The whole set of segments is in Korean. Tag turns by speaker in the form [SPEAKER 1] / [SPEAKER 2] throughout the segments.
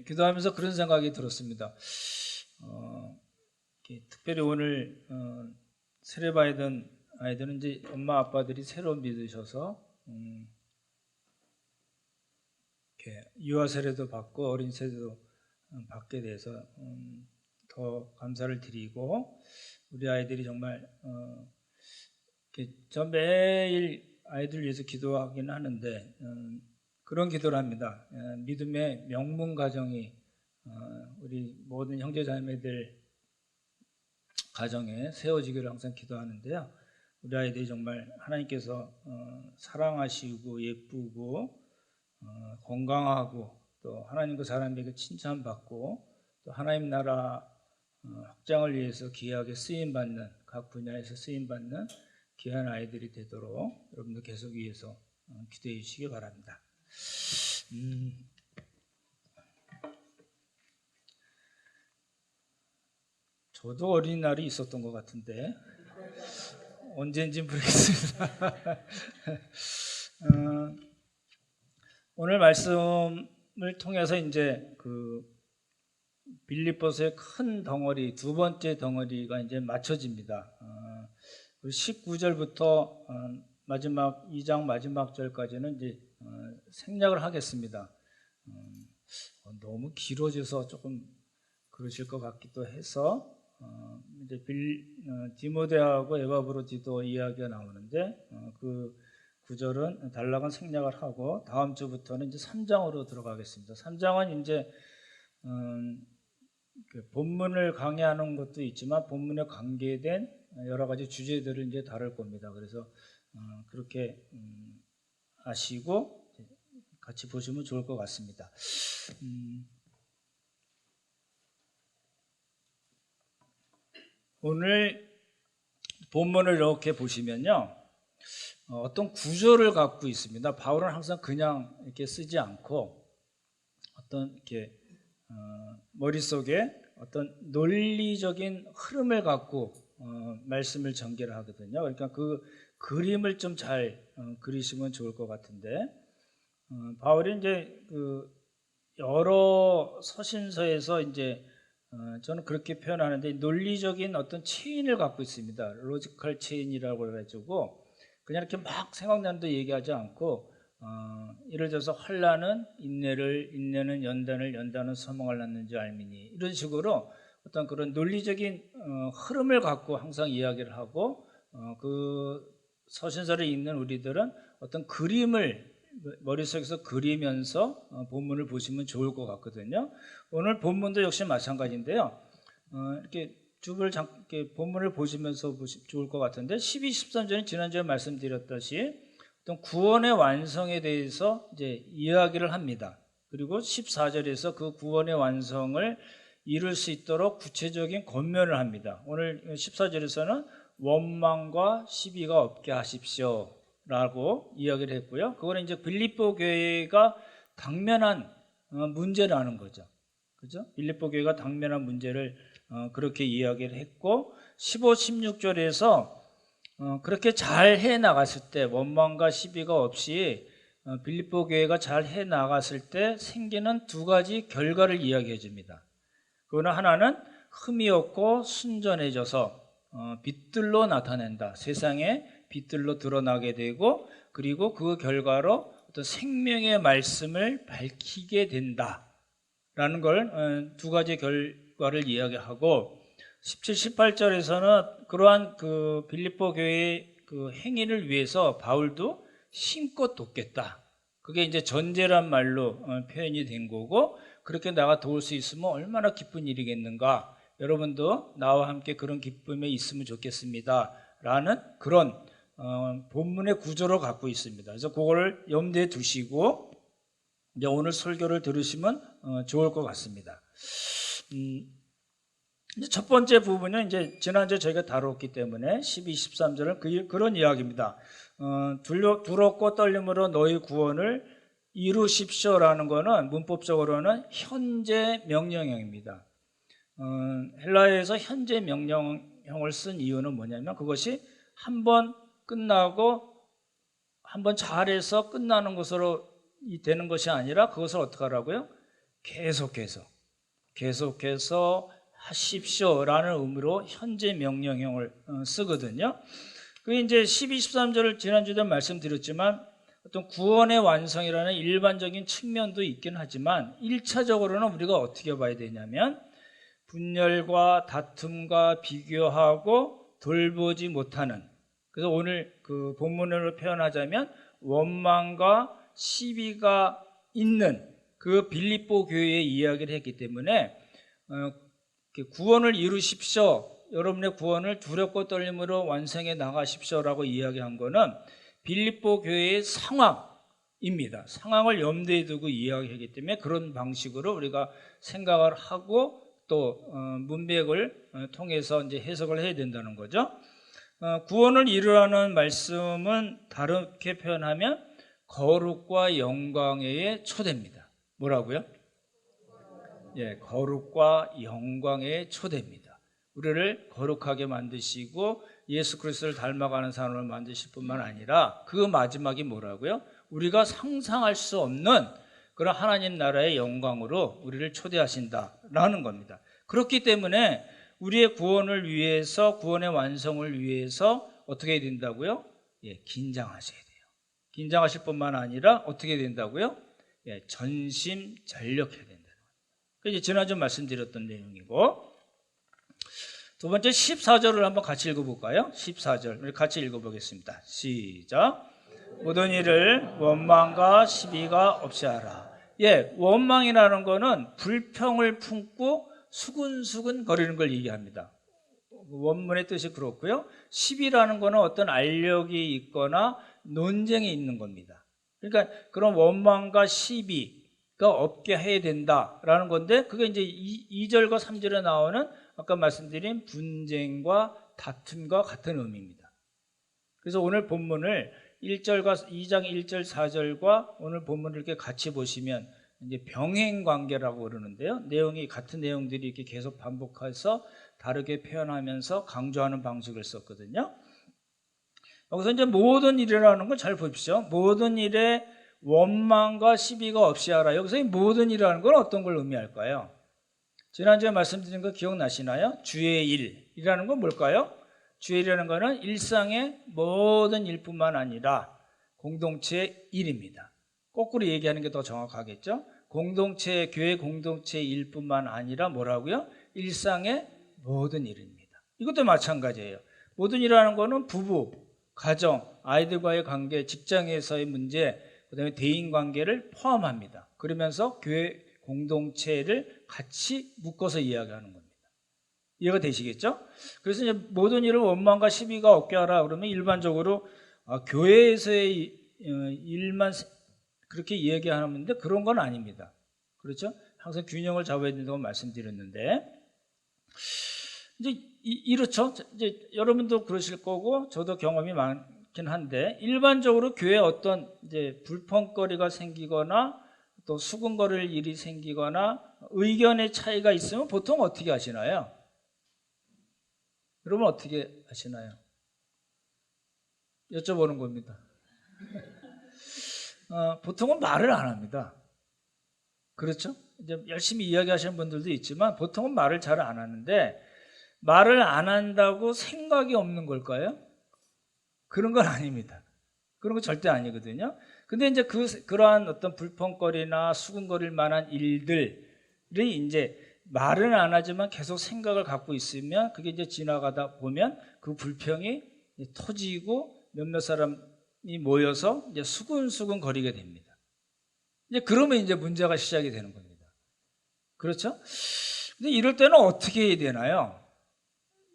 [SPEAKER 1] 기도하면서 그런 생각이 들었습니다. 특별히 오늘 세례받은 아이들은 이제 엄마 아빠들이 새로 믿으셔서 유아 세례도 받고 어린 세례도 받게 돼서 더 감사를 드리고, 우리 아이들이 정말 저 매일 아이들 위해서 기도하긴 하는데 그런 기도를 합니다. 믿음의 명문 가정이 우리 모든 형제자매들 가정에 세워지기를 항상 기도하는데요. 우리 아이들이 정말 하나님께서 사랑하시고 예쁘고 건강하고 또 하나님과 사람에게 칭찬받고 또 하나님 나라 확장을 위해서 귀하게 쓰임받는, 각 분야에서 쓰임받는 귀한 아이들이 되도록 여러분도 계속 위해서 기도해 주시기 바랍니다. 저도 어린이날이 있었던 것 같은데 언제인지는 모르겠습니다. 오늘 말씀을 통해서 이제 빌립보서의 큰 덩어리, 두 번째 덩어리가 이제 맞춰집니다. 19절부터 마지막 2장 마지막 절까지는 이제 생략을 하겠습니다. 너무 길어져서 조금 그러실 것 같기도 해서 이제 디모데하고 에바브로디도 이야기가 나오는데 그 구절은 단락은 생략을 하고 다음 주부터는 이제 3장으로 들어가겠습니다. 3장은 이제 본문을 강의하는 것도 있지만 본문에 관계된 여러 가지 주제들을 이제 다룰 겁니다. 그래서 그렇게 아시고 같이 보시면 좋을 것 같습니다. 오늘 본문을 이렇게 보시면요, 어떤 구조를 갖고 있습니다. 바울은 항상 그냥 이렇게 쓰지 않고 어떤 이렇게 머릿속에 어떤 논리적인 흐름을 갖고 말씀을 전개를 하거든요. 그러니까 그 그림을 좀 잘 그리시면 좋을 것 같은데, 바울이 이제 여러 서신서에서 이제 저는 그렇게 표현하는데 논리적인 어떤 체인을 갖고 있습니다. 로지컬 체인이라고 해가지고 그냥 이렇게 막 생각나는 데 얘기하지 않고 예를 들어서 환난은 인내를, 인내는 연단을, 연단은 소망을 낳는지 알미니, 이런 식으로 어떤 그런 논리적인 흐름을 갖고 항상 이야기를 하고 그 서신서를 읽는 우리들은 어떤 그림을 머릿속에서 그리면서 본문을 보시면 좋을 것 같거든요. 오늘 본문도 역시 마찬가지인데요. 이렇게 이렇게 본문을 보시면서 좋을 것 같은데 12, 13절은 지난주에 말씀드렸듯이 어떤 구원의 완성에 대해서 이제 이야기를 합니다. 그리고 14절에서 그 구원의 완성을 이룰 수 있도록 구체적인 권면을 합니다. 오늘 14절에서는 원망과 시비가 없게 하십시오 라고 이야기를 했고요. 그거는 이제 빌립보 교회가 당면한 문제라는 거죠. 그죠? 빌립보 교회가 당면한 문제를 그렇게 이야기를 했고, 15, 16절에서 그렇게 잘 해 나갔을 때, 원망과 시비가 없이 빌립보 교회가 잘 해 나갔을 때 생기는 두 가지 결과를 이야기해 줍니다. 그거는 하나는 흠이 없고 순전해져서 빛들로 나타낸다. 세상에 빛들로 드러나게 되고, 그리고 그 결과로 어떤 생명의 말씀을 밝히게 된다라는 걸 두 가지 결과를 이야기하고, 17, 18절에서는 그러한 빌립보 교회의 행위를 위해서 바울도 힘껏 돕겠다. 그게 이제 전제란 말로 표현이 된 거고, 그렇게 나가 도울 수 있으면 얼마나 기쁜 일이겠는가. 여러분도 나와 함께 그런 기쁨에 있으면 좋겠습니다 라는 그런 본문의 구조를 갖고 있습니다. 그래서 그거를 염두에 두시고 이제 오늘 설교를 들으시면 좋을 것 같습니다. 첫 번째 부분은 이제 지난주에 저희가 다뤘기 때문에 12, 13절은 그런 이야기입니다. 두렵고 떨림으로 너희 구원을 이루십시오라는 것은 문법적으로는 현재 명령형입니다. 헬라어에서 현재 명령형을 쓴 이유는 뭐냐면 그것이 한번 끝나고 한번 잘해서 끝나는 것으로 되는 것이 아니라 그것을 어떻게 하라고요? 계속해서 하십시오라는 의미로 현재 명령형을 쓰거든요. 그게 이제 12, 13절을 지난주에도 말씀드렸지만 어떤 구원의 완성이라는 일반적인 측면도 있긴 하지만 1차적으로는 우리가 어떻게 봐야 되냐면 분열과 다툼과 비교하고 돌보지 못하는, 그래서 오늘 그 본문으로 표현하자면 원망과 시비가 있는 그 빌립보 교회의 이야기를 했기 때문에 구원을 이루십시오, 여러분의 구원을 두렵고 떨림으로 완성해 나가십시오라고 이야기한 거는 빌립보 교회의 상황입니다. 상황을 염두에 두고 이야기하기 때문에 그런 방식으로 우리가 생각을 하고 또 문맥을 통해서 이제 해석을 해야 된다는 거죠. 구원을 이루라는 말씀은 다르게 표현하면 거룩과 영광의 초대입니다. 뭐라고요? 예, 거룩과 영광의 초대입니다. 우리를 거룩하게 만드시고 예수 그리스도를 닮아가는 사람을 만드실 뿐만 아니라 그 마지막이 뭐라고요? 우리가 상상할 수 없는 그런 하나님 나라의 영광으로 우리를 초대하신다라는 겁니다. 그렇기 때문에 우리의 구원을 위해서, 구원의 완성을 위해서 어떻게 해야 된다고요? 예, 긴장하셔야 돼요. 긴장하실 뿐만 아니라 어떻게 해야 된다고요? 예, 전심전력해야 된다는 거예요. 그게 지난주 말씀드렸던 내용이고, 두 번째 14절을 한번 같이 읽어볼까요? 14절 우리 같이 읽어보겠습니다. 시작. 모든 일을 원망과 시비가 없이 하라. 예, 원망이라는 거는 불평을 품고 수근수근 거리는 걸 얘기합니다. 원문의 뜻이 그렇고요. 시비라는 거는 어떤 알력이 있거나 논쟁이 있는 겁니다. 그러니까 그런 원망과 시비가 없게 해야 된다라는 건데, 그게 이제 2절과 3절에 나오는 아까 말씀드린 분쟁과 다툼과 같은 의미입니다. 그래서 오늘 본문을 1절과 2장 1절 4절과 오늘 본문을 이렇게 같이 보시면 이제 병행 관계라고 그러는데요. 내용이 같은 내용들이 이렇게 계속 반복해서 다르게 표현하면서 강조하는 방식을 썼거든요. 여기서 이제 모든 일이라는 걸 잘 보십시오. 모든 일에 원망과 시비가 없이 하라. 여기서 이 모든 일이라는 건 어떤 걸 의미할까요? 지난주에 말씀드린 거 기억나시나요? 주의 일이라는 건 뭘까요? 주의 일이라는 거는 일상의 모든 일뿐만 아니라 공동체의 일입니다. 거꾸로 얘기하는 게 더 정확하겠죠? 공동체, 교회 공동체의 일뿐만 아니라 뭐라고요? 일상의 모든 일입니다. 이것도 마찬가지예요. 모든 일이라는 거는 부부, 가정, 아이들과의 관계, 직장에서의 문제, 그다음에 대인 관계를 포함합니다. 그러면서 교회 공동체를 같이 묶어서 이야기하는 겁니다. 이해가 되시겠죠? 그래서 이제 모든 일을 원망과 시비가 없게 하라 그러면 일반적으로 교회에서의 일만 그렇게 이야기하는데 그런 건 아닙니다. 그렇죠? 항상 균형을 잡아야 된다고 말씀드렸는데, 이제 이렇죠. 이제 여러분도 그러실 거고 저도 경험이 많긴 한데, 일반적으로 교회에 어떤 이제 불평거리가 생기거나 또 수근거릴 일이 생기거나 의견의 차이가 있으면 보통 어떻게 하시나요? 여러분 어떻게 하시나요? 여쭤보는 겁니다. 보통은 말을 안 합니다. 그렇죠? 이제 열심히 이야기하시는 분들도 있지만 보통은 말을 잘 안 하는데, 말을 안 한다고 생각이 없는 걸까요? 그런 건 아닙니다. 그런 거 절대 아니거든요. 근데 이제 그러한 어떤 불평거리나 수근거릴 만한 일들이 이제 말은 안 하지만 계속 생각을 갖고 있으면 그게 이제 지나가다 보면 그 불평이 터지고 몇몇 사람이 모여서 이제 수근수근 거리게 됩니다. 이제 그러면 이제 문제가 시작이 되는 겁니다. 그렇죠? 근데 이럴 때는 어떻게 해야 되나요?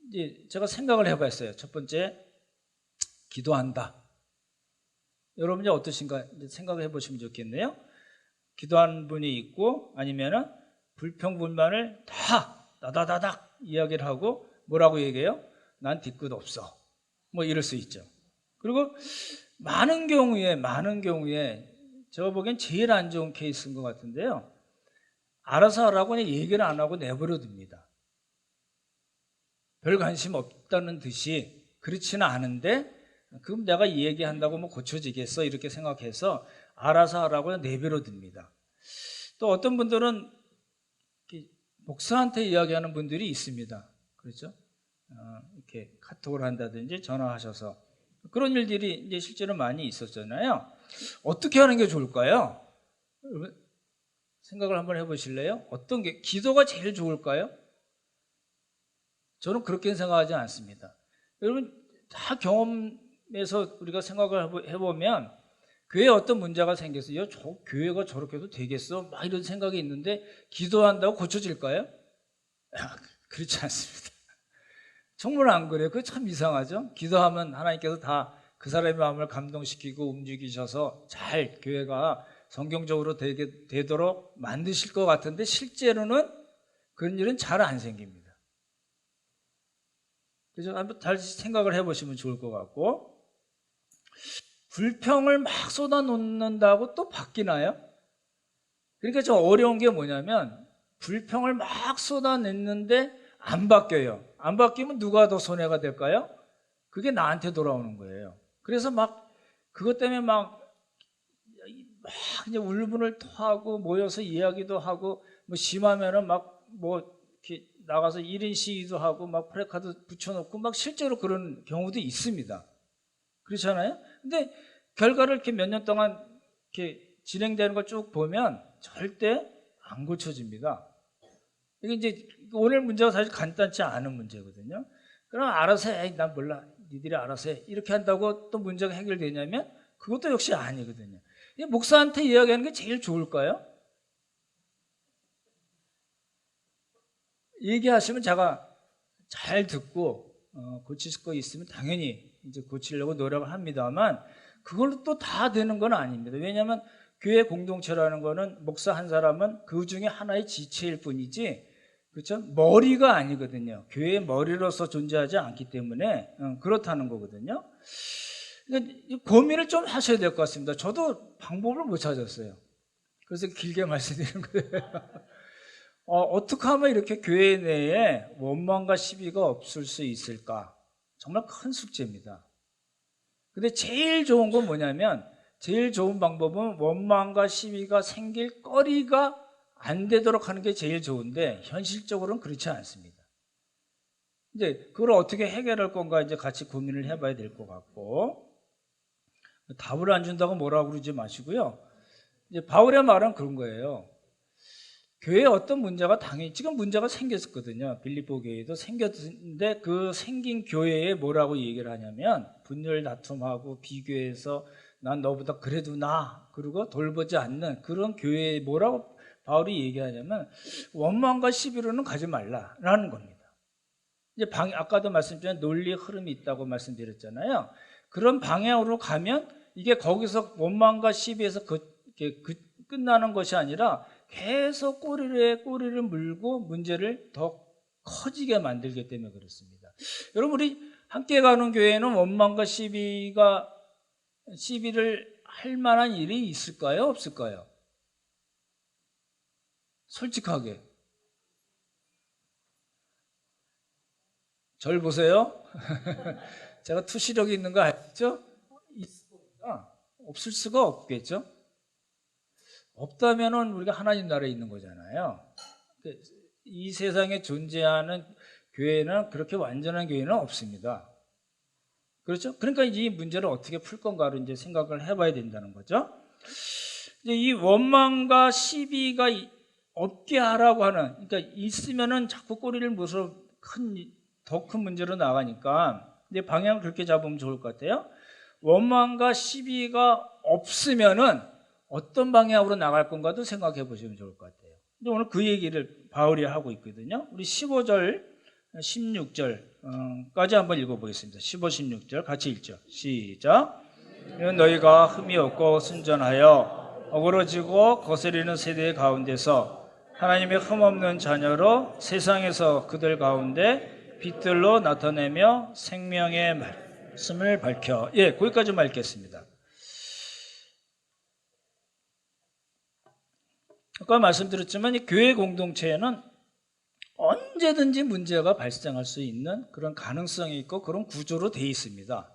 [SPEAKER 1] 이제 제가 생각을 해봤어요. 첫 번째, 기도한다. 여러분이 어떠신가 생각을 해보시면 좋겠네요. 기도하는 분이 있고 아니면은 불평불만을 다 다다다닥 이야기를 하고 뭐라고 얘기해요? 난 뒤끝 없어. 뭐 이럴 수 있죠. 그리고 많은 경우에 제가 보기엔 제일 안 좋은 케이스인 것 같은데요. 알아서 하라고 그냥 얘기를 안 하고 내버려 둡니다. 별 관심 없다는 듯이. 그렇지는 않은데 그럼 내가 이 얘기한다고 뭐 고쳐지겠어? 이렇게 생각해서 알아서 하라고 내버려 둡니다. 또 어떤 분들은 목사한테 이야기하는 분들이 있습니다. 그렇죠? 이렇게 카톡을 한다든지 전화하셔서 그런 일들이 이제 실제로 많이 있었잖아요. 어떻게 하는 게 좋을까요? 여러분 생각을 한번 해보실래요? 어떤 게 기도가 제일 좋을까요? 저는 그렇게 생각하지 않습니다. 여러분 다 경험에서 우리가 생각을 해보면 교회에 어떤 문제가 생겼어요. 저 교회가 저렇게 해도 되겠어? 막 이런 생각이 있는데 기도한다고 고쳐질까요? 그렇지 않습니다. 정말 안 그래요. 그거 참 이상하죠. 기도하면 하나님께서 다 그 사람의 마음을 감동시키고 움직이셔서 잘 교회가 성경적으로 되도록 만드실 것 같은데 실제로는 그런 일은 잘 안 생깁니다. 그래서 한번 다시 생각을 해보시면 좋을 것 같고, 불평을 막 쏟아놓는다고 또 바뀌나요? 그러니까 좀 어려운 게 뭐냐면 불평을 막 쏟아냈는데 안 바뀌어요. 안 바뀌면 누가 더 손해가 될까요? 그게 나한테 돌아오는 거예요. 그래서 막 그것 때문에 막 이제 울분을 토하고 모여서 이야기도 하고 뭐 심하면은 막 뭐 이렇게 나가서 1인 시위도 하고 막 프래카드 붙여놓고 막 실제로 그런 경우도 있습니다. 그렇잖아요? 근데 결과를 이렇게 몇 년 동안 이렇게 진행되는 걸 쭉 보면 절대 안 고쳐집니다. 이게 이제 오늘 문제가 사실 간단치 않은 문제거든요. 그럼 알아서 해. 난 몰라. 니들이 알아서 해. 이렇게 한다고 또 문제가 해결되냐면 그것도 역시 아니거든요. 목사한테 이야기하는 게 제일 좋을까요? 얘기하시면 제가 잘 듣고 고칠 거 있으면 당연히 이제 고치려고 노력을 합니다만 그걸로 또 다 되는 건 아닙니다. 왜냐하면 교회 공동체라는 거는 목사 한 사람은 그 중에 하나의 지체일 뿐이지, 그렇죠? 머리가 아니거든요. 교회의 머리로서 존재하지 않기 때문에 그렇다는 거거든요. 그러니까 고민을 좀 하셔야 될 것 같습니다. 저도 방법을 못 찾았어요. 그래서 길게 말씀드리는 거예요. 어떻게 하면 이렇게 교회 내에 원망과 시비가 없을 수 있을까? 정말 큰 숙제입니다. 근데 제일 좋은 건 뭐냐면, 제일 좋은 방법은 원망과 시비가 생길 거리가 안 되도록 하는 게 제일 좋은데, 현실적으로는 그렇지 않습니다. 이제 그걸 어떻게 해결할 건가 이제 같이 고민을 해봐야 될 것 같고, 답을 안 준다고 뭐라고 그러지 마시고요. 이제 바울의 말은 그런 거예요. 교회에 어떤 문제가 당연히 지금 문제가 생겼었거든요. 빌립보 교회에도 생겼는데 그 생긴 교회에 뭐라고 얘기를 하냐면 분열 다툼하고 비교해서 난 너보다 그래도 나 그리고 돌보지 않는 그런 교회에 뭐라고 바울이 얘기하냐면 원망과 시비로는 가지 말라라는 겁니다. 이제 아까도 말씀드린 논리 흐름이 있다고 말씀드렸잖아요. 그런 방향으로 가면 이게 거기서 원망과 시비에서 끝나는 것이 아니라 계속 꼬리를 물고 문제를 더 커지게 만들기 때문에 그렇습니다. 여러분 우리 함께 가는 교회에는 원망과 시비를 할 만한 일이 있을까요? 없을까요? 솔직하게 절 보세요. 제가 투시력이 있는 거 아시죠? 없을 수가 없겠죠? 없다면은 우리가 하나님 나라에 있는 거잖아요. 이 세상에 존재하는 교회는 그렇게 완전한 교회는 없습니다. 그렇죠? 그러니까 이 문제를 어떻게 풀 건가를 이제 생각을 해봐야 된다는 거죠. 이제 이 원망과 시비가 없게 하라고 하는, 그러니까 있으면은 자꾸 꼬리를 물어서 더 큰 문제로 나가니까 이제 방향을 그렇게 잡으면 좋을 것 같아요. 원망과 시비가 없으면은 어떤 방향으로 나갈 건가도 생각해 보시면 좋을 것 같아요. 근데 오늘 그 얘기를 바울이 하고 있거든요. 우리 15절, 16절까지 한번 읽어보겠습니다. 15, 16절 같이 읽죠. 시작. 너희가 흠이 없고 순전하여 어그러지고 거스리는 세대 가운데서 하나님의 흠없는 자녀로 세상에서 그들 가운데 빛들로 나타내며 생명의 말씀을 밝혀. 예, 거기까지만 읽겠습니다. 아까 말씀드렸지만 이 교회 공동체에는 언제든지 문제가 발생할 수 있는 그런 가능성이 있고 그런 구조로 되어 있습니다.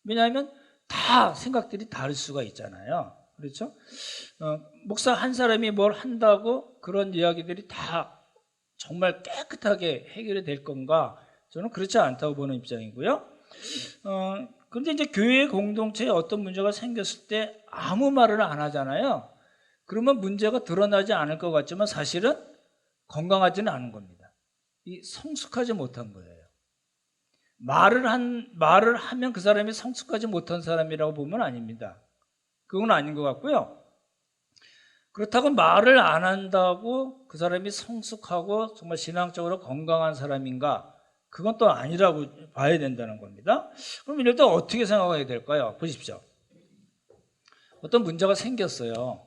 [SPEAKER 1] 왜냐하면 다 생각들이 다를 수가 있잖아요. 그렇죠? 목사 한 사람이 뭘 한다고 그런 이야기들이 다 정말 깨끗하게 해결이 될 건가? 저는 그렇지 않다고 보는 입장이고요. 그런데 이제 교회 공동체에 어떤 문제가 생겼을 때 아무 말을 안 하잖아요. 그러면 문제가 드러나지 않을 것 같지만 사실은 건강하지는 않은 겁니다. 이 성숙하지 못한 거예요. 말을 하면 그 사람이 성숙하지 못한 사람이라고 보면 아닙니다. 그건 아닌 것 같고요. 그렇다고 말을 안 한다고 그 사람이 성숙하고 정말 신앙적으로 건강한 사람인가? 그건 또 아니라고 봐야 된다는 겁니다. 그럼 이럴 때 어떻게 생각해야 될까요? 보십시오. 어떤 문제가 생겼어요.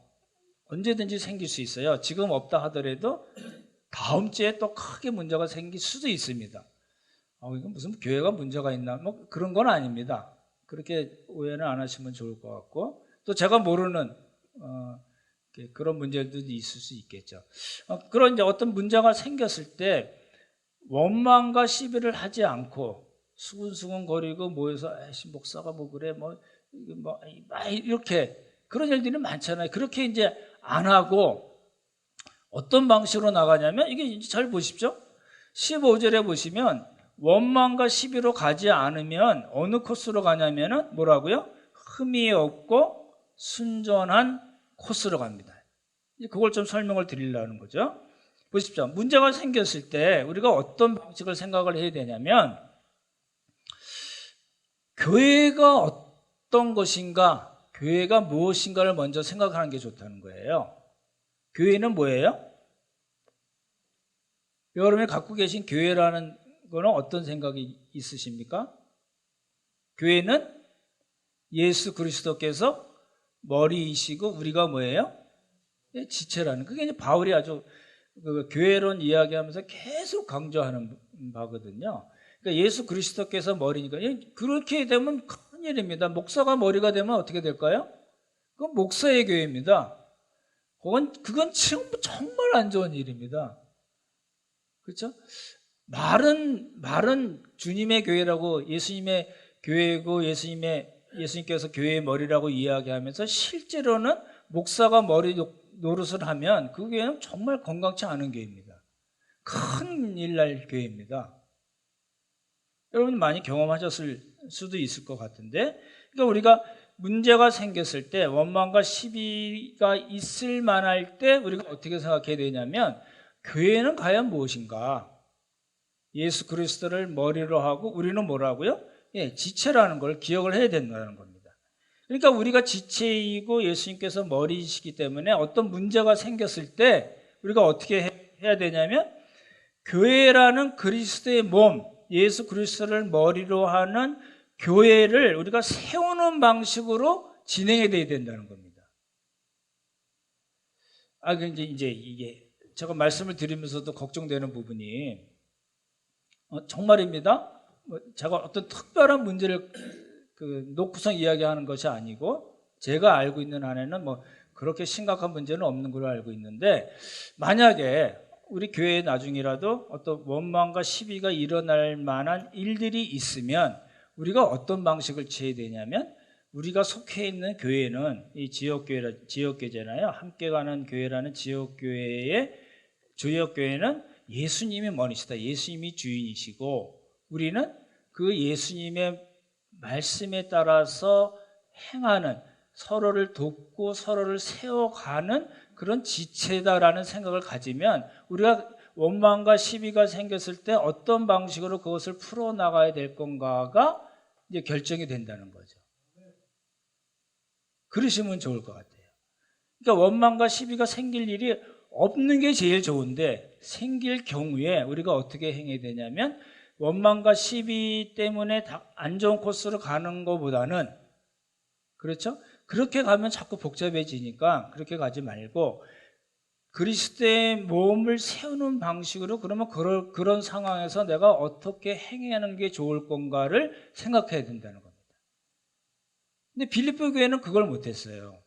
[SPEAKER 1] 언제든지 생길 수 있어요. 지금 없다 하더라도 다음 주에 또 크게 문제가 생길 수도 있습니다. 이건 무슨 교회가 문제가 있나? 뭐 그런 건 아닙니다. 그렇게 오해는 안 하시면 좋을 것 같고, 또 제가 모르는 그런 문제들도 있을 수 있겠죠. 그런 이제 어떤 문제가 생겼을 때 원망과 시비를 하지 않고 수근수근 거리고 모여서 목사가 뭐 그래 뭐 이렇게 그런 일들이 많잖아요. 그렇게 이제 안 하고 어떤 방식으로 나가냐면 이게 이제 잘 보십시오. 15절에 보시면 원망과 시비로 가지 않으면 어느 코스로 가냐면은 뭐라고요? 흠이 없고 순전한 코스로 갑니다. 그걸 좀 설명을 드리려는 거죠. 보십시오. 문제가 생겼을 때 우리가 어떤 방식을 생각을 해야 되냐면 교회가 어떤 것인가, 교회가 무엇인가를 먼저 생각하는 게 좋다는 거예요. 교회는 뭐예요? 여러분이 갖고 계신 교회라는 거는 어떤 생각이 있으십니까? 교회는 예수 그리스도께서 머리이시고 우리가 뭐예요? 지체라는. 그게 이제 바울이 아주 교회론 이야기하면서 계속 강조하는 바거든요. 그러니까 예수 그리스도께서 머리니까 그렇게 되면 큰일입니다. 목사가 머리가 되면 어떻게 될까요? 그건 목사의 교회입니다. 그건 정말 안 좋은 일입니다. 그렇죠? 말은 주님의 교회라고 예수님의 교회고 예수님께서 교회의 머리라고 이야기하면서 실제로는 목사가 머리 노릇을 하면 그 교회는 정말 건강치 않은 교회입니다. 큰일 날 교회입니다. 여러분 많이 경험하셨을 수도 있을 것 같은데, 그러니까 우리가 문제가 생겼을 때 원망과 시비가 있을 만할 때 우리가 어떻게 생각해야 되냐면 교회는 과연 무엇인가? 예수 그리스도를 머리로 하고 우리는 뭐라고요? 지체라는 걸 기억을 해야 된다는 겁니다. 그러니까 우리가 지체이고 예수님께서 머리이시기 때문에 어떤 문제가 생겼을 때 우리가 어떻게 해야 되냐면 교회라는 그리스도의 몸, 예수 그리스도를 머리로 하는 교회를 우리가 세우는 방식으로 진행해야 된다는 겁니다. 근데 이제 이게 제가 말씀을 드리면서도 걱정되는 부분이 정말입니다. 제가 어떤 특별한 문제를 놓고서 이야기하는 것이 아니고 제가 알고 있는 한에는 뭐 그렇게 심각한 문제는 없는 걸로 알고 있는데, 만약에 우리 교회에 나중이라도 어떤 원망과 시비가 일어날 만한 일들이 있으면 우리가 어떤 방식을 취해야 되냐면, 우리가 속해 있는 교회는 이 지역교회잖아요. 함께 가는 교회라는 지역교회의 주역교회는 예수님이 머리시다. 예수님이 주인이시고 우리는 그 예수님의 말씀에 따라서 행하는, 서로를 돕고 서로를 세워가는 그런 지체다라는 생각을 가지면 우리가 원망과 시비가 생겼을 때 어떤 방식으로 그것을 풀어나가야 될 건가가 이제 결정이 된다는 거죠. 그러시면 좋을 것 같아요. 그러니까 원망과 시비가 생길 일이 없는 게 제일 좋은데, 생길 경우에 우리가 어떻게 행해야 되냐면 원망과 시비 때문에 안 좋은 코스로 가는 것보다는, 그렇죠? 그렇게 가면 자꾸 복잡해지니까 그렇게 가지 말고 그리스도의 몸을 세우는 방식으로, 그러면 그런 상황에서 내가 어떻게 행하는 게 좋을 건가를 생각해야 된다는 겁니다. 근데 빌립보 교회는 그걸 못했어요.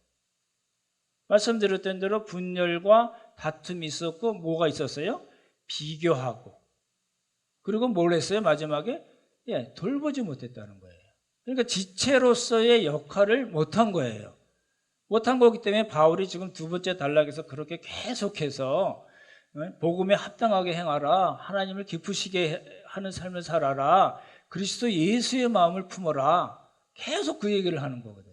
[SPEAKER 1] 말씀드렸던 대로 분열과 다툼이 있었고 뭐가 있었어요? 비교하고, 그리고 뭘 했어요? 마지막에 돌보지 못했다는 거예요. 그러니까 지체로서의 역할을 못한 거예요. 못한 거기 때문에 바울이 지금 두 번째 단락에서 그렇게 계속해서 복음에 합당하게 행하라. 하나님을 기쁘시게 하는 삶을 살아라. 그리스도 예수의 마음을 품어라. 계속 그 얘기를 하는 거거든요.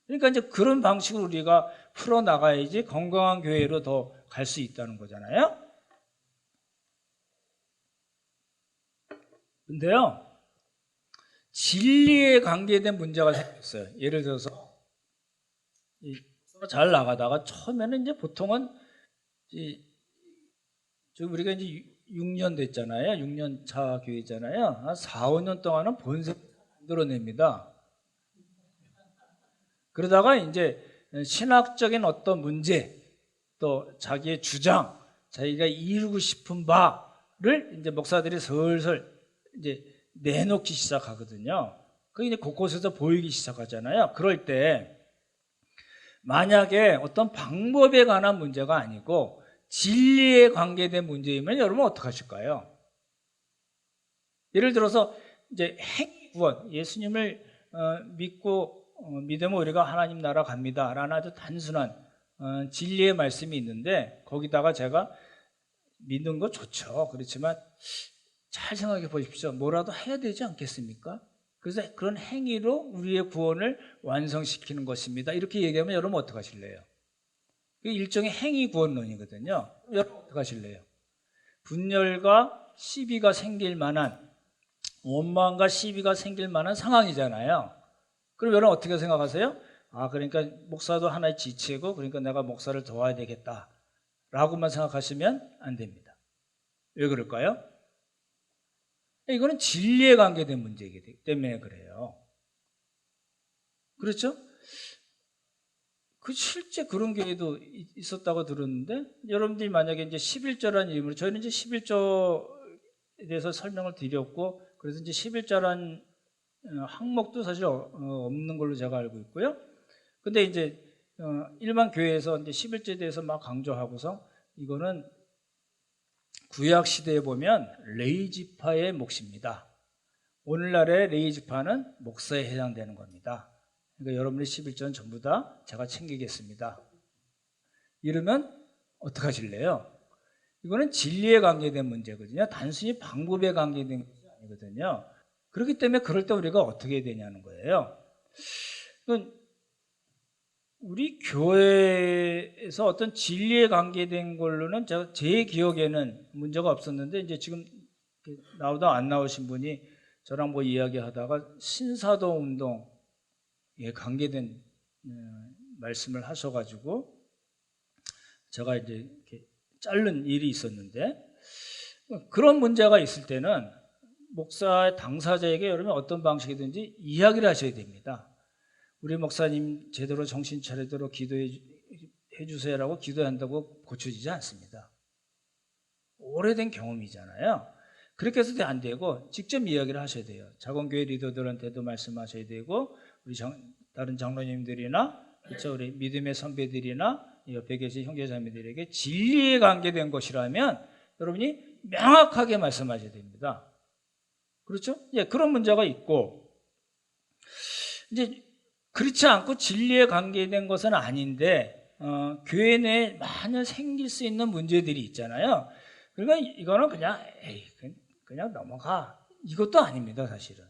[SPEAKER 1] 그러니까 이제 그런 방식으로 우리가 풀어나가야지 건강한 교회로 더 갈 수 있다는 거잖아요. 근데요, 진리에 관계된 문제가 생겼어요. 예를 들어서 잘 나가다가 처음에는 이제 보통은 우리가 이제 6년 됐잖아요. 6년 차 교회잖아요. 한 4, 5년 동안은 본색 만들어냅니다. 그러다가 이제 신학적인 어떤 문제, 또 자기의 주장, 자기가 이루고 싶은 바를 이제 목사들이 슬슬 이제 내놓기 시작하거든요. 그게 이제 곳곳에서 보이기 시작하잖아요. 그럴 때 만약에 어떤 방법에 관한 문제가 아니고 진리에 관계된 문제이면 여러분 어떡하실까요? 예를 들어서 이제 행구원, 예수님을 믿고 믿으면 우리가 하나님 나라 갑니다 라는 아주 단순한 진리의 말씀이 있는데 거기다가 제가 믿는 거 좋죠. 그렇지만 잘 생각해 보십시오. 뭐라도 해야 되지 않겠습니까? 그래서 그런 행위로 우리의 구원을 완성시키는 것입니다. 이렇게 얘기하면 여러분 어떡하실래요? 이게 일종의 행위 구원론이거든요. 여러분 어떡하실래요? 분열과 시비가 생길 만한, 원망과 시비가 생길 만한 상황이잖아요. 그럼 여러분 어떻게 생각하세요? 그러니까 목사도 하나의 지체고 그러니까 내가 목사를 도와야 되겠다 라고만 생각하시면 안 됩니다. 왜 그럴까요? 이거는 진리에 관계된 문제이기 때문에 그래요. 그렇죠? 실제 그런 교회도 있었다고 들었는데, 여러분들이 만약에 이제 11조라는 이름으로, 저희는 이제 11조에 대해서 설명을 드렸고, 그래서 이제 11조라는 항목도 사실 없는 걸로 제가 알고 있고요. 근데 이제 일반 교회에서 이제 11조에 대해서 막 강조하고서 이거는 구약 시대에 보면 레위 지파의 몫입니다. 오늘날의 레위 지파는 목사에 해당되는 겁니다. 그러니까 여러분의 11조는 전부 다 제가 챙기겠습니다. 이러면 어떡하실래요? 이거는 진리에 관계된 문제거든요. 단순히 방법에 관계된 것이 아니거든요. 그렇기 때문에 그럴 때 우리가 어떻게 해야 되냐는 거예요. 우리 교회에서 어떤 진리에 관계된 걸로는 제 기억에는 문제가 없었는데, 이제 지금 나오다 안 나오신 분이 저랑 뭐 이야기하다가 신사도 운동에 관계된 말씀을 하셔가지고 제가 이제 이렇게 자른 일이 있었는데, 그런 문제가 있을 때는 목사의 당사자에게 여러분 어떤 방식이든지 이야기를 하셔야 됩니다. 우리 목사님 제대로 정신 차리도록 기도해 주세요라고 기도한다고 고쳐지지 않습니다. 오래된 경험이잖아요. 그렇게 해서도 안 되고 직접 이야기를 하셔야 돼요. 작은교회 리더들한테도 말씀하셔야 되고, 우리 다른 장로님들이나 그렇죠, 우리 믿음의 선배들이나 옆에 계신 형제자매들에게 진리에 관계된 것이라면 여러분이 명확하게 말씀하셔야 됩니다. 그렇죠? 예, 그런 문제가 있고, 이제 그렇지 않고 진리에 관계된 것은 아닌데 교회 내에 많이 생길 수 있는 문제들이 있잖아요. 그러니까 이거는 그냥 넘어가, 이것도 아닙니다, 사실은.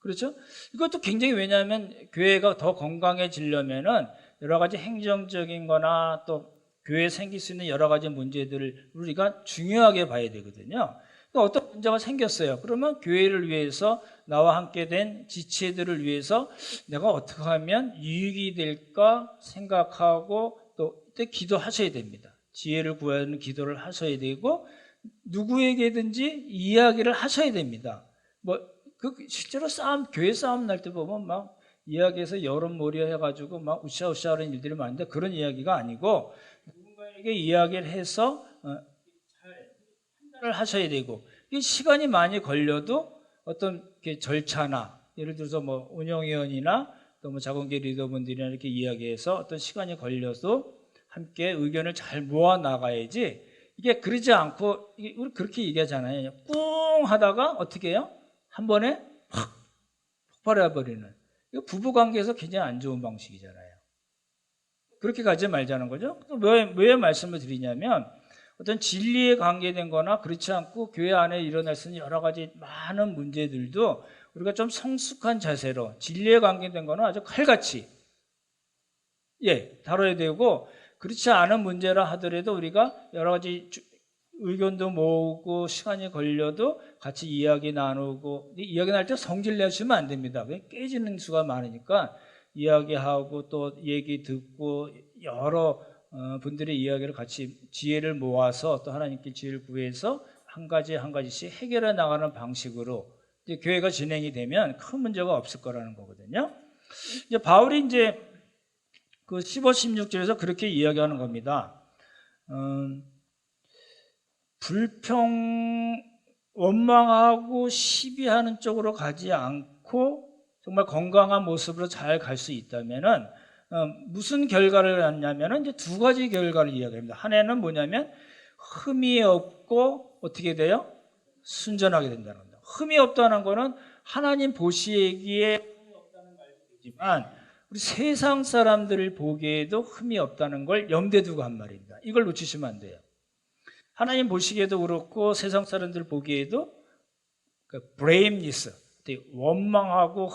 [SPEAKER 1] 그렇죠? 이것도 굉장히, 왜냐하면 교회가 더 건강해지려면은 여러 가지 행정적인 거나 또 교회에 생길 수 있는 여러 가지 문제들을 우리가 중요하게 봐야 되거든요. 그러니까 어떤 문제가 생겼어요. 그러면 교회를 위해서, 나와 함께 된 지체들을 위해서 내가 어떻게 하면 유익이 될까 생각하고 또 그때 기도하셔야 됩니다. 지혜를 구하는 기도를 하셔야 되고, 누구에게든지 이야기를 하셔야 됩니다. 실제로 교회 싸움 날 때 보면 막 이야기해서 여론몰이 해가지고 막 우샤우샤 하는 일들이 많은데, 그런 이야기가 아니고 누군가에게 이야기를 해서 잘 판단을 하셔야 되고, 이 시간이 많이 걸려도 어떤 절차나, 예를 들어서 뭐 운영위원이나 또 뭐 작은교회 리더분들이나 이렇게 이야기해서 어떤 시간이 걸려도 함께 의견을 잘 모아 나가야지, 이게 그러지 않고, 우리 그렇게 얘기하잖아요. 꿍 하다가 어떻게 해요? 한 번에 확 폭발해 버리는. 이거 부부 관계에서 굉장히 안 좋은 방식이잖아요. 그렇게 가지 말자는 거죠. 왜 말씀을 드리냐면 어떤 진리에 관계된 거나 그렇지 않고 교회 안에 일어날 수 있는 여러 가지 많은 문제들도 우리가 좀 성숙한 자세로 진리에 관계된 거는 아주 칼같이 다뤄야 되고, 그렇지 않은 문제라 하더라도 우리가 여러 가지 의견도 모으고 시간이 걸려도 같이 이야기 나누고, 이야기 나눌 때 성질 내시면 안 됩니다. 깨지는 수가 많으니까 이야기하고 또 얘기 듣고 여러 분들의 이야기를 같이 지혜를 모아서 또 하나님께 지혜를 구해서 한 가지씩 해결해 나가는 방식으로 이제 교회가 진행이 되면 큰 문제가 없을 거라는 거거든요. 이제 바울이 이제 그 15, 16절에서 그렇게 이야기하는 겁니다. 원망하고 시비하는 쪽으로 가지 않고 정말 건강한 모습으로 잘 갈 수 있다면은 무슨 결과를 낳냐면은 이제 두 가지 결과를 이야기합니다. 하나는 뭐냐면 흠이 없고 어떻게 돼요? 순전하게 된다는 겁니다. 흠이 없다는 거는 하나님 보시기에 흠이 없다는 말도 되지만 우리 세상 사람들을 보기에도 흠이 없다는 걸 염두에 두고 한 말입니다. 이걸 놓치시면 안 돼요. 하나님 보시기에도 그렇고 세상 사람들 보기에도 blameless, 원망하고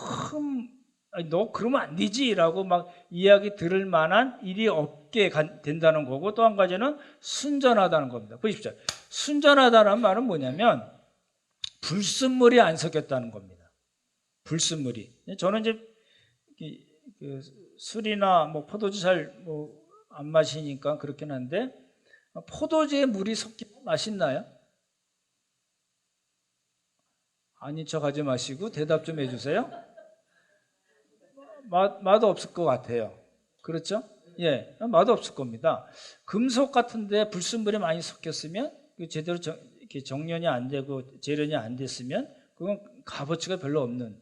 [SPEAKER 1] 너 그러면 안 되지라고 막 이야기 들을 만한 일이 없게 된다는 거고, 또 한 가지는 순전하다는 겁니다. 보십시오. 순전하다는 말은 뭐냐면 불순물이 안 섞였다는 겁니다. 불순물이. 저는 이제 술이나 뭐 포도주 잘 안 마시니까 그렇긴 한데, 포도주에 물이 섞이면 맛있나요? 아닌 척 하지 마시고 대답 좀 해주세요. 맛 없을 것 같아요. 그렇죠? 맛 없을 겁니다. 금속 같은데 불순물이 많이 섞였으면 제대로 정련이 안 되고 재련이 안 됐으면 그건 값어치가 별로 없는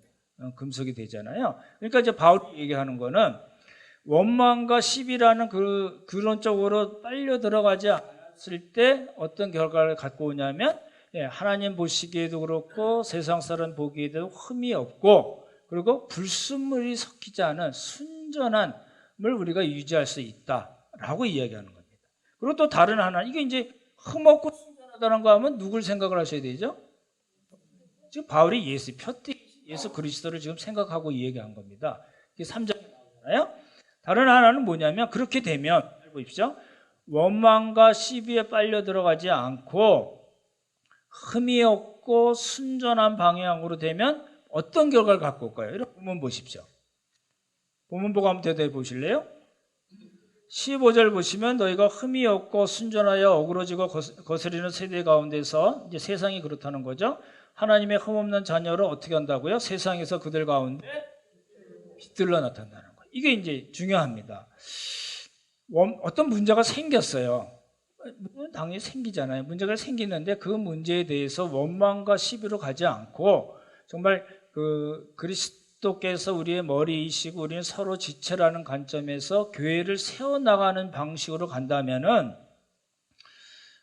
[SPEAKER 1] 금속이 되잖아요. 그러니까 이제 바울이 얘기하는 거는 원망과 시비라는 그런 쪽으로 빨려 들어가지 않았을 때 어떤 결과를 갖고 오냐면 하나님 보시기에도 그렇고 세상 사람 보기에도 흠이 없고, 그리고 불순물이 섞이지 않은 순전함을 우리가 유지할 수 있다라고 이야기하는 겁니다. 그리고 또 다른 하나, 이게 이제 흠 없고 순전하다는 거 하면 누굴 생각을 하셔야 되죠? 지금 바울이 예수 그리스도를 지금 생각하고 이야기한 겁니다. 이게 3절에 나오잖아요. 다른 하나는 뭐냐면 그렇게 되면 보십시오. 원망과 시비에 빨려 들어가지 않고 흠이 없고 순전한 방향으로 되면 어떤 결과를 갖고 올까요? 이렇게 본문 보십시오. 본문 보고 한번 대답해 보실래요? 15절 보시면 너희가 흠이 없고 순전하여 어그러지고 거스리는 세대 가운데서, 이제 세상이 그렇다는 거죠. 하나님의 흠없는 자녀로 어떻게 한다고요? 세상에서 그들 가운데 빛들로 나타난다는 거예요. 이게 이제 중요합니다. 어떤 문제가 생겼어요. 당연히 생기잖아요. 문제가 생기는데 그 문제에 대해서 원망과 시비로 가지 않고 정말 그리스도께서 우리의 머리이시고 우리는 서로 지체라는 관점에서 교회를 세워나가는 방식으로 간다면은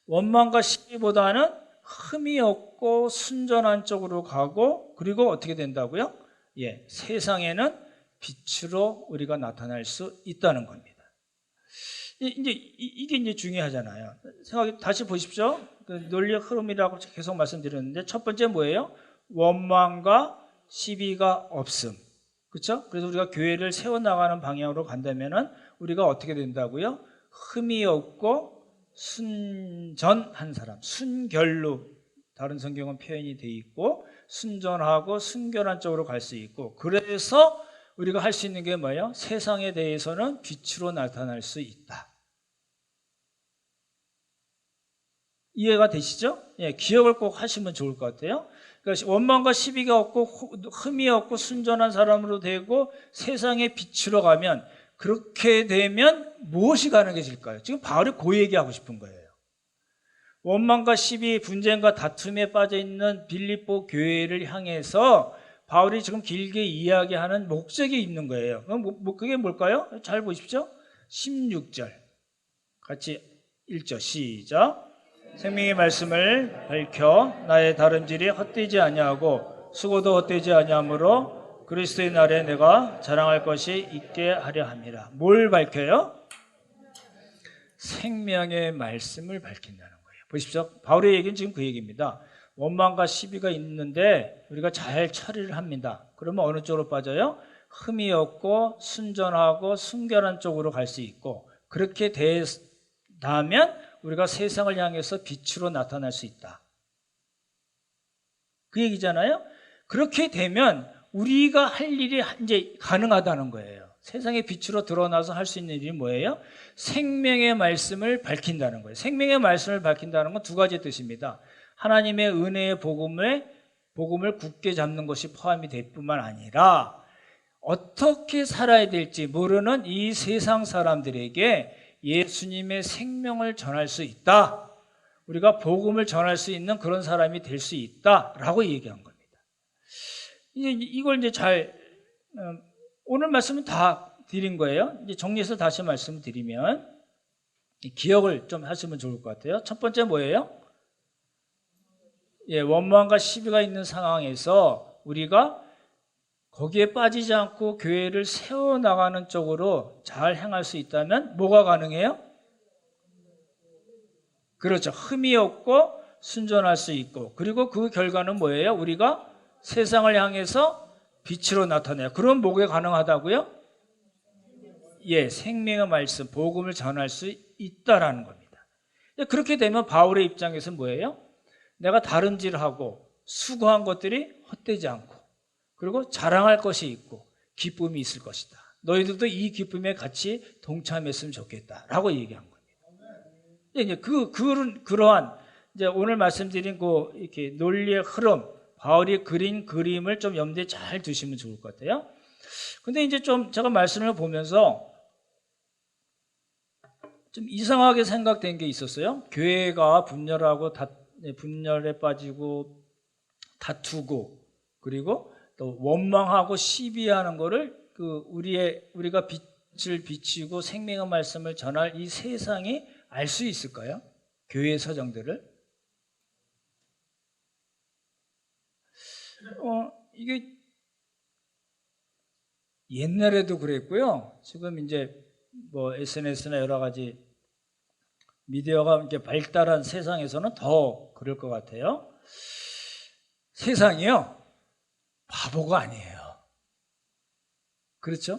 [SPEAKER 1] 원망과 시비보다는 흠이 없고 순전한 쪽으로 가고, 그리고 어떻게 된다고요? 세상에는 빛으로 우리가 나타날 수 있다는 겁니다. 이게 이제 중요하잖아요. 다시 보십시오. 논리의 흐름이라고 계속 말씀드렸는데, 첫 번째 뭐예요? 원망과 시비가 없음. 그렇죠? 그래서 우리가 교회를 세워나가는 방향으로 간다면은 우리가 어떻게 된다고요? 흠이 없고 순전한 사람, 순결로 다른 성경은 표현이 돼 있고 순전하고 순결한 쪽으로 갈 수 있고, 그래서 우리가 할 수 있는 게 뭐예요? 세상에 대해서는 빛으로 나타날 수 있다. 이해가 되시죠? 기억을 꼭 하시면 좋을 것 같아요. 그러니까 원망과 시비가 없고 흠이 없고 순전한 사람으로 되고 세상의 빛으로 가면, 그렇게 되면 무엇이 가능해질까요? 지금 바울이 그 얘기하고 싶은 거예요. 원망과 시비, 분쟁과 다툼에 빠져있는 빌립보 교회를 향해서 바울이 지금 길게 이야기하는 목적이 있는 거예요. 그게 뭘까요? 잘 보십시오. 16절 같이 읽죠. 시작. 생명의 말씀을 밝혀 나의 다름질이 헛되지 아니하고 수고도 헛되지 아니하므로 그리스도의 날에 내가 자랑할 것이 있게 하려 함이라. 뭘 밝혀요? 생명의 말씀을 밝힌다는 거예요. 보십시오. 바울의 얘기는 지금 그 얘기입니다. 원망과 시비가 있는데 우리가 잘 처리를 합니다. 그러면 어느 쪽으로 빠져요? 흠이 없고 순전하고 순결한 쪽으로 갈 수 있고, 그렇게 된다면 우리가 세상을 향해서 빛으로 나타날 수 있다. 그 얘기잖아요. 그렇게 되면 우리가 할 일이 이제 가능하다는 거예요. 세상의 빛으로 드러나서 할 수 있는 일이 뭐예요? 생명의 말씀을 밝힌다는 거예요. 생명의 말씀을 밝힌다는 건 두 가지 뜻입니다. 하나님의 은혜의 복음을 굳게 잡는 것이 포함이 될 뿐만 아니라 어떻게 살아야 될지 모르는 이 세상 사람들에게 예수님의 생명을 전할 수 있다. 우리가 복음을 전할 수 있는 그런 사람이 될 수 있다라고 얘기한 겁니다. 이걸 이제 오늘 말씀은 다 드린 거예요. 이제 정리해서 다시 말씀을 드리면 기억을 좀 하시면 좋을 것 같아요. 첫 번째 뭐예요? 원망과 시비가 있는 상황에서 우리가 거기에 빠지지 않고 교회를 세워나가는 쪽으로 잘 행할 수 있다면 뭐가 가능해요? 그렇죠. 흠이 없고 순전할 수 있고, 그리고 그 결과는 뭐예요? 우리가 세상을 향해서 빛으로 나타내요. 그럼 뭐가 가능하다고요? 생명의 말씀, 복음을 전할 수 있다라는 겁니다. 그렇게 되면 바울의 입장에서는 뭐예요? 내가 다름질하고 수고한 것들이 헛되지 않고, 그리고 자랑할 것이 있고 기쁨이 있을 것이다. 너희들도 이 기쁨에 같이 동참했으면 좋겠다라고 얘기한 겁니다. 이제 그러한 이제 오늘 말씀드린 이렇게 논리의 흐름, 바울이 그린 그림을 좀 염두에 잘 두시면 좋을 것 같아요. 근데 이제 좀 제가 말씀을 보면서 좀 이상하게 생각된 게 있었어요. 교회가 분열에 빠지고 다투고, 그리고 또 원망하고 시비하는 거를 우리가 빛을 비치고 생명의 말씀을 전할 이 세상이 알 수 있을까요? 교회의 서정들을? 이게 옛날에도 그랬고요. 지금 이제 SNS나 여러 가지 미디어가 이렇게 발달한 세상에서는 더 그럴 것 같아요. 세상이요, 바보가 아니에요. 그렇죠?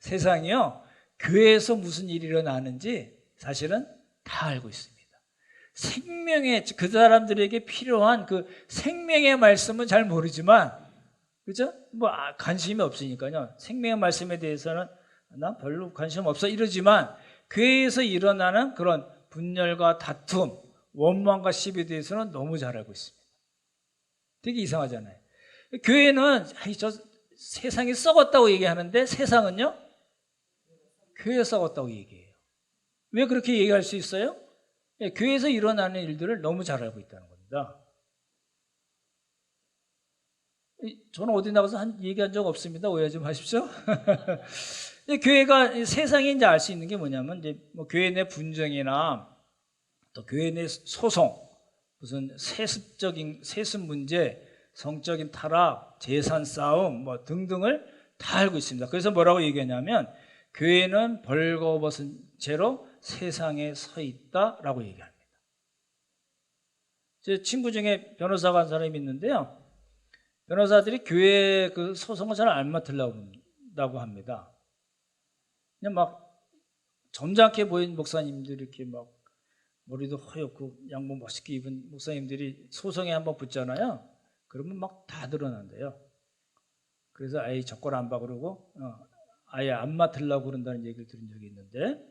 [SPEAKER 1] 세상이요, 교회에서 무슨 일이 일어나는지 사실은 다 알고 있습니다. 그 사람들에게 필요한 그 생명의 말씀은 잘 모르지만, 그죠? 관심이 없으니까요. 생명의 말씀에 대해서는 난 별로 관심 없어 이러지만, 교회에서 일어나는 그런 분열과 다툼, 원망과 시비에 대해서는 너무 잘 알고 있습니다. 되게 이상하잖아요. 교회는 세상이 썩었다고 얘기하는데, 세상은요, 교회가 썩었다고 얘기해요. 왜 그렇게 얘기할 수 있어요? 교회에서 일어나는 일들을 너무 잘 알고 있다는 겁니다. 저는 어디 나가서 얘기한 적 없습니다. 오해 좀 하십시오. 교회가 세상이 이제 알 수 있는 게 뭐냐면, 이제 교회 내 분쟁이나 또 교회 내 소송, 무슨 세습 문제, 성적인 타락, 재산 싸움 등등을 다 알고 있습니다. 그래서 뭐라고 얘기하냐면, 교회는 벌거벗은 채로 세상에 서 있다라고 얘기합니다. 제 친구 중에 변호사가 한 사람이 있는데요. 변호사들이 교회 그 소송을 잘 안 맡으려고 합니다. 그냥 점잖게 보인 목사님들이 이렇게 머리도 허옇고 양복 멋있게 입은 목사님들이 소송에 한번 붙잖아요. 그러면 다 드러난대요. 그래서 아예 적걸 안 봐 그러고 아예 안 맡으려고 그런다는 얘기를 들은 적이 있는데,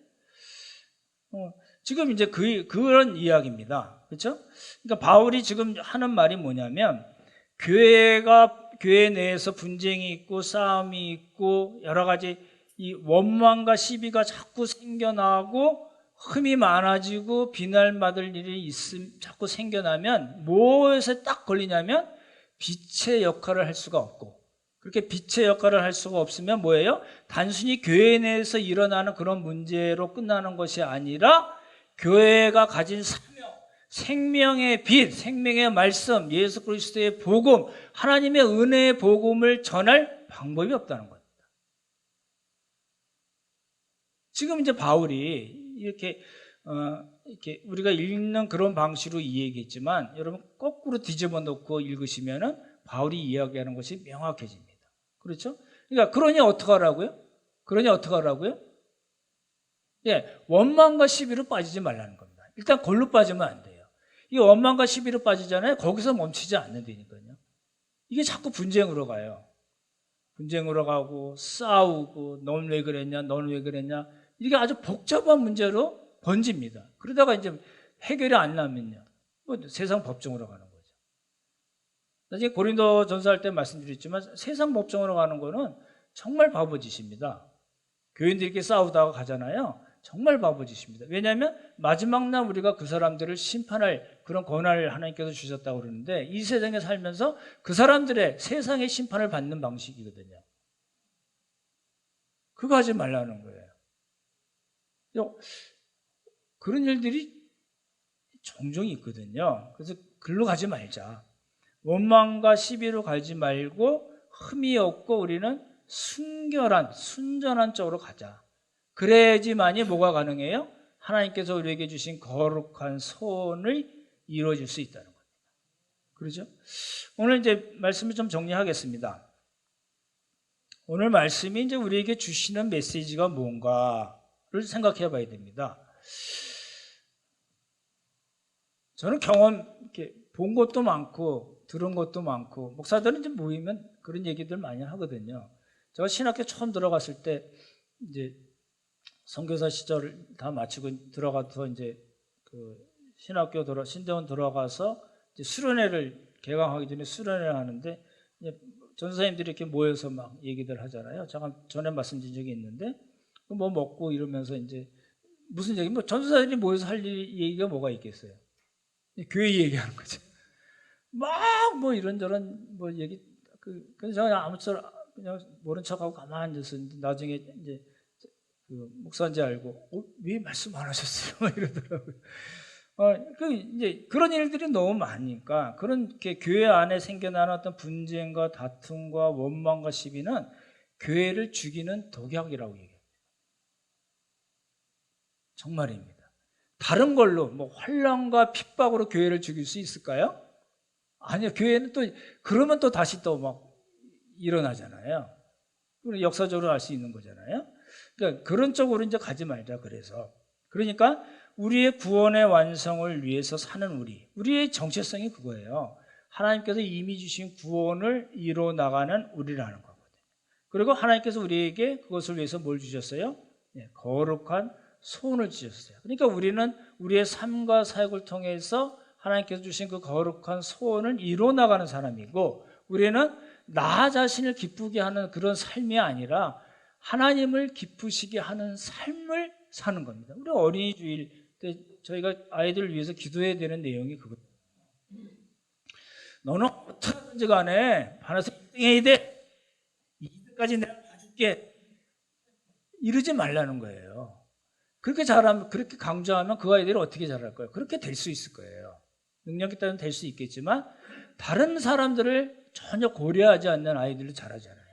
[SPEAKER 1] 지금 이제 그런 이야기입니다. 그렇죠? 그러니까 바울이 지금 하는 말이 뭐냐면, 교회 내에서 분쟁이 있고 싸움이 있고 여러 가지 이 원망과 시비가 자꾸 생겨나고 흠이 많아지고 비난받을 일이 자꾸 생겨나면 무엇에 딱 걸리냐면 빛의 역할을 할 수가 없고, 그렇게 빛의 역할을 할 수가 없으면 뭐예요? 단순히 교회 내에서 일어나는 그런 문제로 끝나는 것이 아니라 교회가 가진 사명, 생명의 빛, 생명의 말씀, 예수 그리스도의 복음, 하나님의 은혜의 복음을 전할 방법이 없다는 겁니다. 지금 이제 바울이 이렇게 이렇게 우리가 읽는 그런 방식으로 이해했지만 여러분 거꾸로 뒤집어 놓고 읽으시면은 바울이 이야기하는 것이 명확해집니다. 그렇죠? 그러니까 그러니 어떡하라고요? 그러니 어떡하라고요? 예, 원망과 시비로 빠지지 말라는 겁니다. 일단 골로 빠지면 안 돼요. 이 원망과 시비로 빠지잖아요. 거기서 멈추지 않는다니까요. 이게 자꾸 분쟁으로 가요. 분쟁으로 가고 싸우고 넌 왜 그랬냐, 넌 왜 그랬냐. 이게 아주 복잡한 문제로 번집니다. 그러다가 이제 해결이 안 나면요, 뭐 세상 법정으로 가는 거죠. 나중에 고린도 전서할 때 말씀드렸지만 세상 법정으로 가는 거는 정말 바보짓입니다. 교인들끼리 싸우다가 가잖아요. 정말 바보짓입니다. 왜냐하면 마지막 날 우리가 그 사람들을 심판할 그런 권한을 하나님께서 주셨다고 그러는데 이 세상에 살면서 그 사람들의 세상의 심판을 받는 방식이거든요. 그거 하지 말라는 거예요. 그런 일들이 종종 있거든요. 그래서 글로 가지 말자. 원망과 시비로 가지 말고 흠이 없고 우리는 순결한, 순전한 쪽으로 가자. 그래야지만이 뭐가 가능해요? 하나님께서 우리에게 주신 거룩한 소원을 이루어질 수 있다는 겁니다. 그렇죠? 오늘 이제 말씀을 좀 정리하겠습니다. 오늘 말씀이 이제 우리에게 주시는 메시지가 뭔가를 생각해 봐야 됩니다. 저는 경험, 이렇게 본 것도 많고, 들은 것도 많고, 목사들은 이제 모이면 그런 얘기들 많이 하거든요. 제가 신학교 처음 들어갔을 때, 이제 선교사 시절을 다 마치고 들어가서 이제 그 신대원 들어가서 이제 수련회를 개강하기 전에 수련회를 하는데, 이제 전사님들이 이렇게 모여서 막 얘기들 하잖아요. 잠깐 전에 말씀드린 적이 있는데, 뭐 먹고 이러면서 이제 무슨 얘기, 뭐 전사들이 모여서 할 얘기가 뭐가 있겠어요? 교회 얘기하는 거죠. 막 뭐 이런저런 뭐 얘기, 그래서 그냥 아무쪼록 그냥 모른 척하고 가만히 앉아서 나중에 이제 그 목사인지 알고, 왜 말씀 안 하셨어요? 이러더라고요. 이제 그런 일들이 너무 많으니까 그런 교회 안에 생겨나는 어떤 분쟁과 다툼과 원망과 시비는 교회를 죽이는 독약이라고 얘기합니다. 정말입니다. 다른 걸로 뭐 환난과 핍박으로 교회를 죽일 수 있을까요? 아니요. 교회는 또 그러면 또 다시 또 막 일어나잖아요. 역사적으로 알 수 있는 거잖아요. 그러니까 그런 쪽으로 이제 가지 말자. 그러니까 우리의 구원의 완성을 위해서 사는 우리의 정체성이 그거예요. 하나님께서 이미 주신 구원을 이뤄 나가는 우리라는 거거든요. 그리고 하나님께서 우리에게 그것을 위해서 뭘 주셨어요? 거룩한 소원을 주셨어요. 그러니까 우리는 우리의 삶과 사역을 통해서 하나님께서 주신 그 거룩한 소원을 이뤄 나가는 사람이고, 우리는 나 자신을 기쁘게 하는 그런 삶이 아니라 하나님을 기쁘시게 하는 삶을 사는 겁니다. 우리 어린이 주일 때 저희가 아이들을 위해서 기도해야 되는 내용이 그거예요. 너는 어떻게든지 간에 반에서 1등 해야 돼. 2등까지 내가 봐줄게. 이러지 말라는 거예요. 그렇게 잘하면, 그렇게 강조하면 그 아이들이 어떻게 잘할 거예요? 그렇게 될 수 있을 거예요. 능력이 따르면 될 수 있겠지만 다른 사람들을 전혀 고려하지 않는 아이들도 잘하잖아요.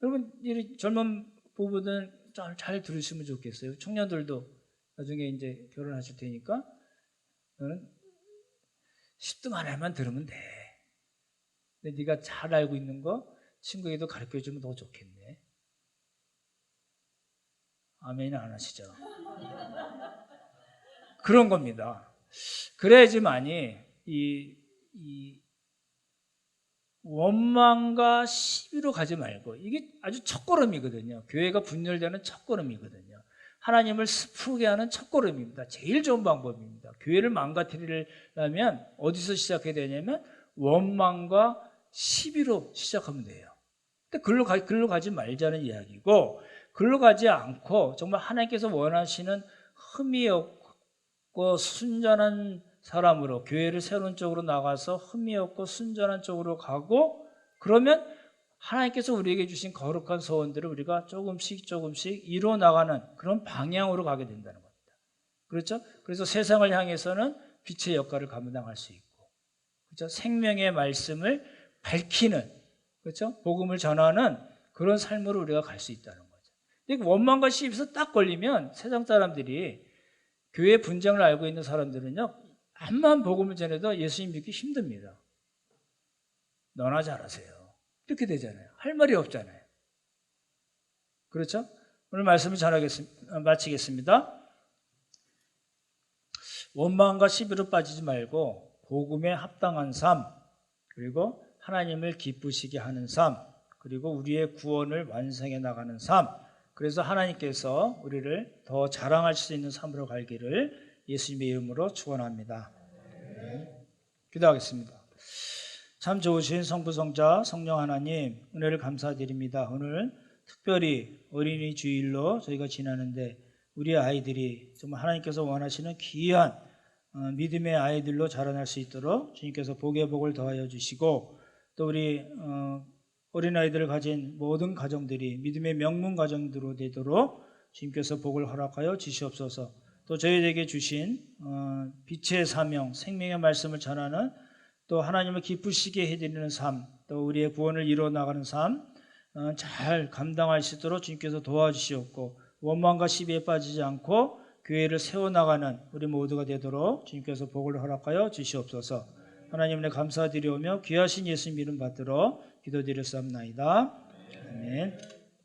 [SPEAKER 1] 여러분, 이 젊은 부부들 잘 들으시면 좋겠어요. 청년들도 나중에 이제 결혼하실 테니까 너는 10등 안에만 들으면 돼. 근데 네가 잘 알고 있는 거 친구에게도 가르쳐주면 더 좋겠네. 아멘은 안 하시죠? 그런 겁니다. 그래야지만이 이 원망과 시비로 가지 말고, 이게 아주 첫걸음이거든요. 교회가 분열되는 첫걸음이거든요. 하나님을 슬프게 하는 첫걸음입니다. 제일 좋은 방법입니다. 교회를 망가뜨리려면 어디서 시작해야 되냐면 원망과 시비로 시작하면 돼요. 근데 글로 가지 말자는 이야기고, 글로 가지 않고 정말 하나님께서 원하시는 흠이 없고 순전한 사람으로 교회를 세우는 쪽으로 나가서 흠이 없고 순전한 쪽으로 가고, 그러면 하나님께서 우리에게 주신 거룩한 소원들을 우리가 조금씩 이루어 나가는 그런 방향으로 가게 된다는 겁니다. 그렇죠? 그래서 세상을 향해서는 빛의 역할을 감당할 수 있고, 그렇죠? 생명의 말씀을 밝히는, 그렇죠? 복음을 전하는 그런 삶으로 우리가 갈 수 있다는 거죠. 근데 원망과 시비에서 딱 걸리면 세상 사람들이, 교회 분쟁을 알고 있는 사람들은요, 암만 복음을 전해도 예수님 믿기 힘듭니다. 너나 잘하세요. 이렇게 되잖아요. 할 말이 없잖아요. 그렇죠? 오늘 말씀을 마치겠습니다. 원망과 시비로 빠지지 말고 복음에 합당한 삶, 그리고 하나님을 기쁘시게 하는 삶, 그리고 우리의 구원을 완성해 나가는 삶, 그래서 하나님께서 우리를 더 자랑할 수 있는 삶으로 갈기를 예수님의 이름으로 축원합니다. 기도하겠습니다. 참 좋으신 성부성자 성령 하나님, 은혜를 감사드립니다. 오늘 특별히 어린이 주일로 저희가 지나는데 우리 아이들이 정말 하나님께서 원하시는 귀한 믿음의 아이들로 자라날 수 있도록 주님께서 복의 복을 더하여 주시고, 또 우리 어린아이들을 가진 모든 가정들이 믿음의 명문 가정으로 되도록 주님께서 복을 허락하여 주시옵소서. 또 저희에게 주신 빛의 사명, 생명의 말씀을 전하는, 또 하나님을 기쁘시게 해드리는 삶, 또 우리의 구원을 이루어 나가는 삶 잘 감당할 수 있도록 주님께서 도와주시옵고, 원망과 시비에 빠지지 않고 교회를 세워나가는 우리 모두가 되도록 주님께서 복을 허락하여 주시옵소서. 하나님께 감사드리오며 귀하신 예수님 이름 받들어 기도드렸사옵나이다. 아멘.